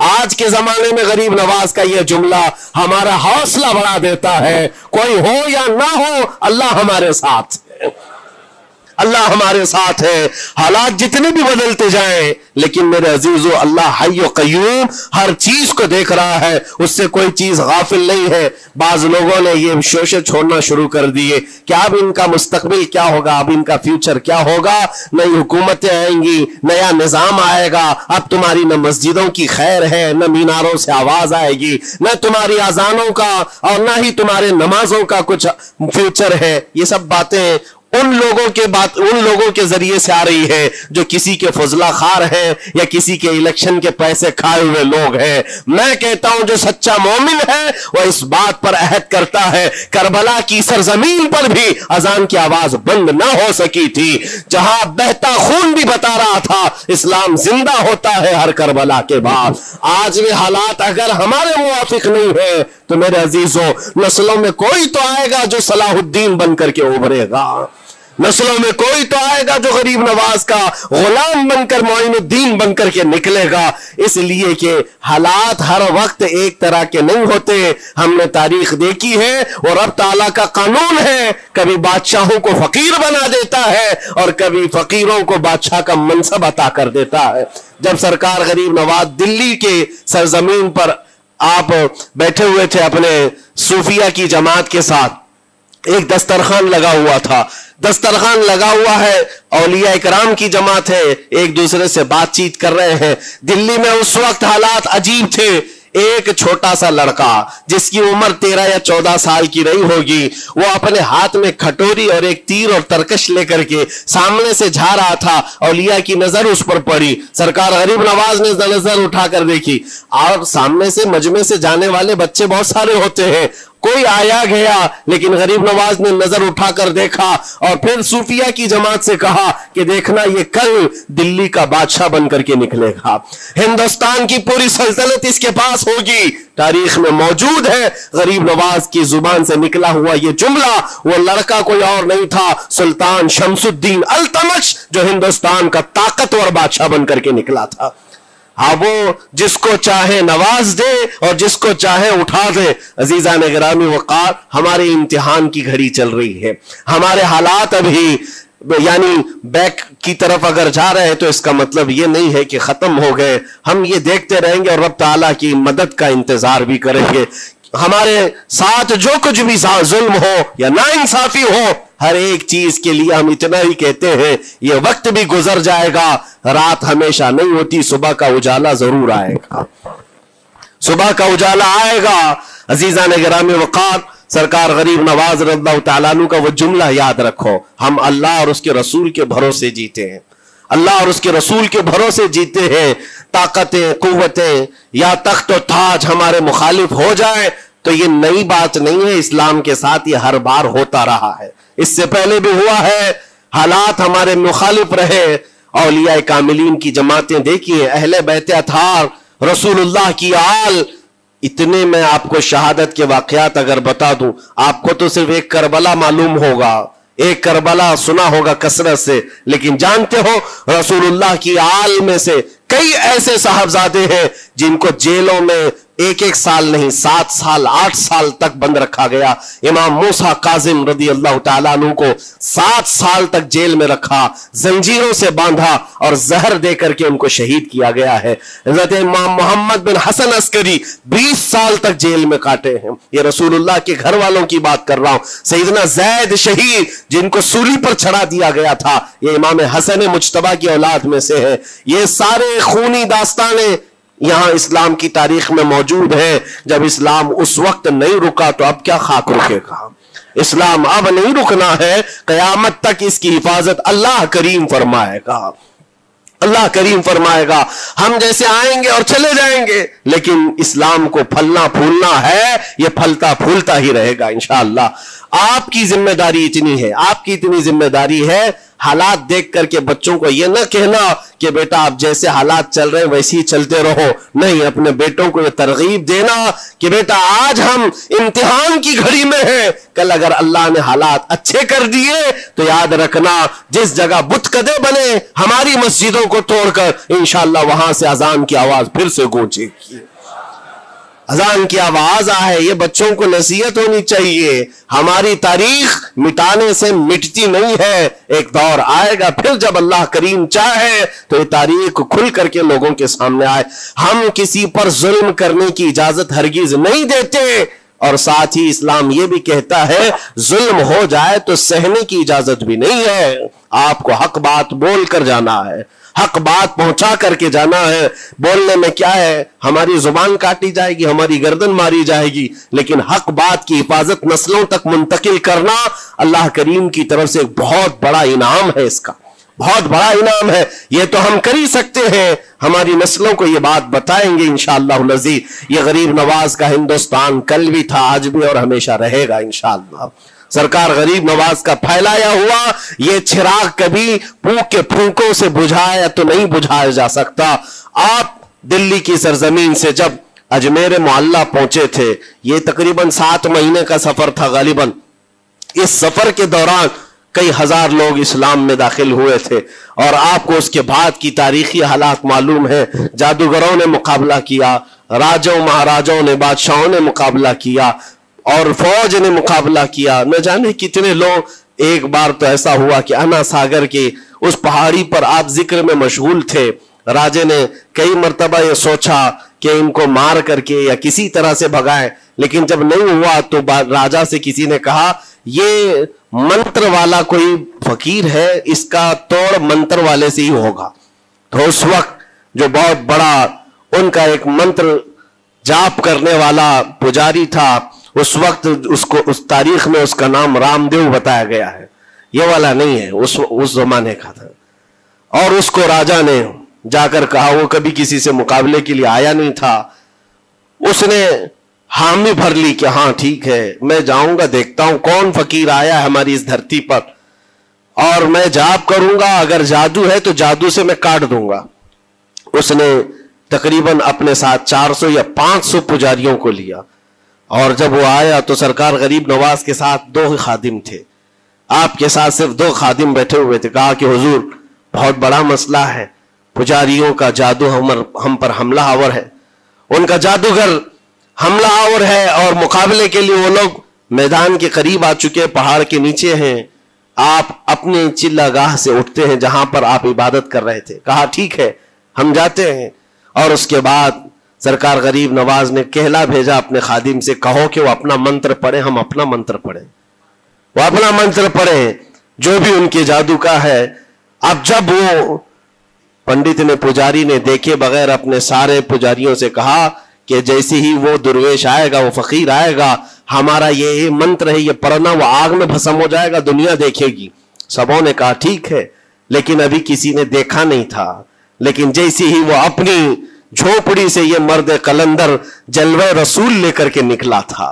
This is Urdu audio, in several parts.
آج کے زمانے میں غریب نواز کا یہ جملہ ہمارا حوصلہ بڑھا دیتا ہے، کوئی ہو یا نہ ہو اللہ ہمارے ساتھ ہے، اللہ ہمارے ساتھ ہے، حالات جتنے بھی بدلتے جائیں لیکن میرے عزیزو اللہ حی و قیوم ہر چیز کو دیکھ رہا ہے، اس سے کوئی چیز غافل نہیں ہے۔ بعض لوگوں نے یہ شوشے چھوڑنا شروع کر دیے کہ اب ان کا مستقبل کیا ہوگا، اب ان کا فیوچر کیا ہوگا، نئی حکومتیں آئیں گی، نیا نظام آئے گا، اب تمہاری نہ مسجدوں کی خیر ہے، نہ میناروں سے آواز آئے گی، نہ تمہاری اذانوں کا اور نہ ہی تمہارے نمازوں کا کچھ فیوچر ہے۔ یہ سب باتیں ان لوگوں کے ذریعے سے آ رہی ہے جو کسی کے فضلہ خار ہیں یا کسی کے الیکشن کے پیسے کھائے ہوئے لوگ ہیں۔ میں کہتا ہوں جو سچا مومن ہے وہ اس بات پر عہد کرتا ہے، کربلا کی سرزمین پر بھی اذان کی آواز بند نہ ہو سکی تھی، جہاں بہتا خون بھی بتا رہا تھا اسلام زندہ ہوتا ہے ہر کربلا کے بعد۔ آج بھی حالات اگر ہمارے موافق نہیں ہے تو میرے عزیزوں نسلوں میں کوئی تو آئے گا جو صلاح الدین بن کر کے ابھرے گا، نسلوں میں کوئی تو آئے گا جو غریب نواز کا غلام بن کر معین الدین بن کر کے نکلے گا، اس لیے کہ حالات ہر وقت ایک طرح کے نہیں ہوتے۔ ہم نے تاریخ دیکھی ہے اور رب تعالیٰ کا قانون ہے، کبھی بادشاہوں کو فقیر بنا دیتا ہے اور کبھی فقیروں کو بادشاہ کا منصب عطا کر دیتا ہے۔ جب سرکار غریب نواز دلی کے سرزمین پر آپ بیٹھے ہوئے تھے اپنے صوفیہ کی جماعت کے ساتھ، ایک دسترخوان لگا ہوا تھا، دسترخوان لگا ہوا ہے، اولیاء اکرام کی جماعت ہے، ایک دوسرے سے بات چیت کر رہے ہیں۔ دلی میں اس وقت حالات عجیب تھے، ایک چھوٹا سا لڑکا جس کی عمر 13 یا 14 سال کی رہی ہوگی، وہ اپنے ہاتھ میں کھٹوری اور ایک تیر اور ترکش لے کر کے سامنے سے جا رہا تھا۔ اولیاء کی نظر اس پر پڑی، سرکار غریب نواز نے نظر اٹھا کر دیکھی، اور سامنے سے مجمع سے جانے والے بچے بہت سارے ہوتے ہیں، کوئی آیا گیا، لیکن غریب نواز نے نظر اٹھا کر دیکھا اور پھر صوفیہ کی جماعت سے کہا کہ دیکھنا یہ کل دلی کا بادشاہ بن کر کے نکلے گا، ہندوستان کی پوری سلطنت اس کے پاس ہوگی۔ تاریخ میں موجود ہے غریب نواز کی زبان سے نکلا ہوا یہ جملہ، وہ لڑکا کوئی اور نہیں تھا سلطان شمس الدین التمش، جو ہندوستان کا طاقتور بادشاہ بن کر کے نکلا تھا۔ ہاں، وہ جس کو چاہے نواز دے اور جس کو چاہے اٹھا دے۔ عزیزان گرامی وقار، ہمارے امتحان کی گھڑی چل رہی ہے، ہمارے حالات ابھی یعنی بیک کی طرف اگر جا رہے ہیں تو اس کا مطلب یہ نہیں ہے کہ ختم ہو گئے، ہم یہ دیکھتے رہیں گے اور رب تعالیٰ کی مدد کا انتظار بھی کریں گے۔ ہمارے ساتھ جو کچھ بھی ظلم ہو یا ناانصافی ہو، ہر ایک چیز کے لیے ہم اتنا ہی کہتے ہیں یہ وقت بھی گزر جائے گا، رات ہمیشہ نہیں ہوتی، صبح کا اجالا ضرور آئے گا، صبح کا اجالا آئے گا۔ عزیزان گرامی وقار، سرکار غریب نواز رضی اللہ تعالیٰ عنہ کا وہ جملہ یاد رکھو، ہم اللہ اور اس کے رسول کے بھروسے جیتے ہیں، اللہ اور اس کے رسول کے بھروسے جیتے ہیں۔ طاقتیں، قوتیں یا تخت و تاج ہمارے مخالف ہو جائے تو یہ نئی بات نہیں ہے، اسلام کے ساتھ یہ ہر بار ہوتا رہا ہے، اس سے پہلے بھی ہوا ہے، حالات ہمارے مخالف رہے۔ اولیاء کاملین کی جماعتیں دیکھیے، اہل بیت اطہار، رسول اللہ کی آل، اتنے میں آپ کو شہادت کے واقعات اگر بتا دوں، آپ کو تو صرف ایک کربلا معلوم ہوگا، ایک کربلا سنا ہوگا کثرت سے، لیکن جانتے ہو رسول اللہ کی آل میں سے کئی ایسے صاحبزادے ہیں جن کو جیلوں میں ایک سال نہیں 7 سال 8 سال تک بند رکھا گیا۔ امام موسیٰ کاظم رضی اللہ تعالیٰ عنہ کو 7 سال تک جیل میں رکھا، زنجیروں سے باندھا اور زہر دے کر کے ان کو شہید کیا گیا ہے۔ حضرت امام محمد بن حسن عسکری 20 سال تک جیل میں کاٹے ہیں۔ یہ رسول اللہ کے گھر والوں کی بات کر رہا ہوں۔ سیدنا زید شہید جن کو سولی پر چڑھا دیا گیا تھا، یہ امام حسن مجتبیٰ کی اولاد میں سے ہے۔ یہ سارے خونی داستانیں یہاں اسلام کی تاریخ میں موجود ہے۔ جب اسلام اس وقت نہیں رکا تو اب کیا خاک رکے گا؟ اسلام اب نہیں رکنا ہے، قیامت تک اس کی حفاظت اللہ کریم فرمائے گا، اللہ کریم فرمائے گا۔ ہم جیسے آئیں گے اور چلے جائیں گے، لیکن اسلام کو پھلنا پھولنا ہے، یہ پھلتا پھولتا ہی رہے گا انشاءاللہ۔ آپ کی ذمہ داری اتنی ہے، آپ کی اتنی ذمہ داری ہے، حالات دیکھ کر کے بچوں کو یہ نہ کہنا کہ بیٹا آپ جیسے حالات چل رہے ہیں ویسے ہی چلتے رہو، نہیں، اپنے بیٹوں کو یہ ترغیب دینا کہ بیٹا آج ہم امتحان کی گھڑی میں ہیں، کل اگر اللہ نے حالات اچھے کر دیے تو یاد رکھنا جس جگہ بت کدے بنے ہماری مسجدوں کو توڑ کر انشاءاللہ وہاں سے اذان کی آواز پھر سے گونجے گی، اذان کی آواز آئے۔ یہ بچوں کو نصیحت ہونی چاہیے، ہماری تاریخ مٹانے سے مٹتی نہیں ہے، ایک دور آئے گا پھر جب اللہ کریم چاہے تو یہ تاریخ کھل کر کے لوگوں کے سامنے آئے۔ ہم کسی پر ظلم کرنے کی اجازت ہرگز نہیں دیتے، اور ساتھ ہی اسلام یہ بھی کہتا ہے ظلم ہو جائے تو سہنے کی اجازت بھی نہیں ہے، آپ کو حق بات بول کر جانا ہے، حق بات پہنچا کر کے جانا ہے۔ بولنے میں کیا ہے، ہماری زبان کاٹی جائے گی، ہماری گردن ماری جائے گی، لیکن حق بات کی حفاظت نسلوں تک منتقل کرنا اللہ کریم کی طرف سے ایک بہت بڑا انعام ہے، اس کا بہت بڑا انعام ہے۔ یہ تو ہم کر ہی سکتے ہیں، ہماری نسلوں کو یہ بات بتائیں گے انشاءاللہ العزیز۔ یہ غریب نواز کا ہندوستان کل بھی تھا، آج بھی اور ہمیشہ رہے گا انشاءاللہ۔ سرکار غریب نواز کا پھیلایا ہوا یہ چراغ کبھی پھونک کے پھونکوں سے بجھایا تو نہیں بجھایا جا سکتا۔ آپ دلی کی سرزمین سے جب اجمیر معلیٰ پہنچے تھے، یہ تقریباً 7 مہینے کا سفر تھا غالباً، اس سفر کے دوران کئی ہزار لوگ اسلام میں داخل ہوئے تھے، اور آپ کو اس کے بعد کی تاریخی حالات معلوم ہے۔ جادوگروں نے مقابلہ کیا، راجوں مہاراجوں نے، بادشاہوں نے مقابلہ کیا، اور فوج نے مقابلہ کیا، نہ جانے کتنے لوگ۔ ایک بار تو ایسا ہوا کہ انا ساگر کی اس پہاڑی پر آپ ذکر میں مشغول تھے، راجے نے کئی مرتبہ یہ سوچا کہ ان کو مار کر کے یا کسی طرح سے بھگائیں، لیکن جب نہیں ہوا تو راجہ سے کسی نے کہا یہ منتر والا کوئی فقیر ہے، اس کا توڑ منتر والے سے ہی ہوگا۔ تو اس وقت جو بہت بڑا ان کا ایک منتر جاپ کرنے والا پجاری تھا، اس وقت اس تاریخ میں اس کا نام رام دیو بتایا گیا ہے، یہ والا نہیں ہے، اس زمانے کا تھا۔ اور اس کو راجہ نے جا کر کہا، وہ کبھی کسی سے مقابلے کے لیے آیا نہیں تھا، اس نے حامی بھر لی کہ ہاں ٹھیک ہے، میں جاؤں گا، دیکھتا ہوں کون فقیر آیا ہے ہماری اس دھرتی پر، اور میں جاپ کروں گا، اگر جادو ہے تو جادو سے میں کاٹ دوں گا۔ اس نے تقریباً اپنے ساتھ 400 یا 500 پجاریوں کو لیا، اور جب وہ آیا تو سرکار غریب نواز کے ساتھ 2 خادم تھے، آپ کے ساتھ صرف 2 خادم بیٹھے ہوئے تھے۔ کہا کہ حضور بہت بڑا مسئلہ ہے، پجاریوں کا جادو ہم پر حملہ آور ہے، ان کا جادوگر حملہ آور ہے، اور مقابلے کے لیے وہ لوگ میدان کے قریب آ چکے، پہاڑ کے نیچے ہیں، آپ اپنے چلہ گاہ سے اٹھتے ہیں جہاں پر آپ عبادت کر رہے تھے۔ کہا ٹھیک ہے ہم جاتے ہیں، اور اس کے بعد سرکار غریب نواز نے کہلا بھیجا اپنے خادم سے، کہو کہ وہ اپنا منتر پڑھیں، ہم اپنا منتر پڑھیں، وہ اپنا منتر پڑھیں جو بھی ان کے جادو کا ہے۔ اب جب وہ پنڈت نے، پجاری نے دیکھے بغیر اپنے سارے پجاریوں سے کہا کہ جیسے ہی وہ درویش آئے گا، وہ فقیر آئے گا، ہمارا یہ منتر ہے، یہ پڑھنا، وہ آگ میں بھسم ہو جائے گا، دنیا دیکھے گی۔ سبوں نے کہا ٹھیک ہے، لیکن ابھی کسی نے دیکھا نہیں تھا، لیکن جیسے ہی وہ اپنی جھوپڑی سے یہ مرد قلندر جلوہ رسول لے کر کے نکلا تھا،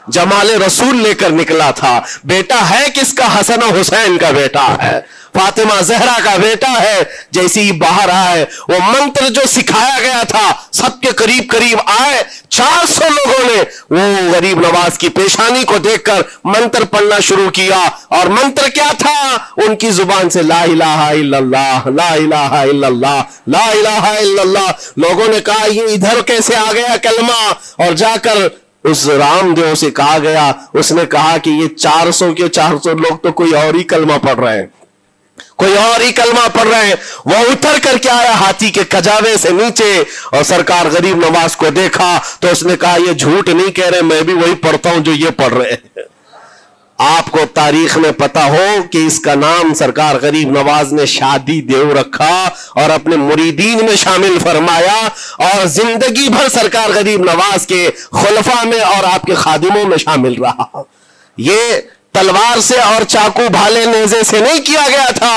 جمال رسول لے کر نکلا تھا، بیٹا ہے کس کا؟ حسن و حسین کا بیٹا ہے، فاطمہ زہرا کا بیٹا ہے۔ جیسے ہی باہر آئے، وہ منتر جو سکھایا گیا تھا سب کے قریب قریب آئے، 400 لوگوں نے وہ غریب نواز کی پیشانی کو دیکھ کر منتر پڑھنا شروع کیا، اور منتر کیا تھا؟ ان کی زبان سے لا الہ الا اللہ، لا الہ الا اللہ، لا الہ الا اللہ۔ لوگوں نے کہا یہ ادھر کیسے آ گیا کلمہ؟ اور جا کر اس رام دیو سے کہا گیا، اس نے کہا کہ یہ 400 کے 400 لوگ تو کوئی اور ہی کلمہ پڑھ رہے ہیں، کوئی اور ہی کلمہ پڑھ رہے ہیں۔ وہ اتر کر کے آیا ہاتھی کے کجاوے سے نیچے، اور سرکار غریب نواز کو دیکھا تو اس نے کہا یہ جھوٹ نہیں کہہ رہے، میں بھی وہی پڑھتا ہوں جو یہ پڑھ رہے ہیں۔ آپ کو تاریخ میں پتا ہو کہ اس کا نام سرکار غریب نواز نے شادی دیو رکھا اور اپنے مریدین میں شامل فرمایا، اور زندگی بھر سرکار غریب نواز کے خلفاء میں اور آپ کے خادموں میں شامل رہا۔ یہ تلوار سے اور چاقو بھالے نیزے سے نہیں کیا گیا تھا،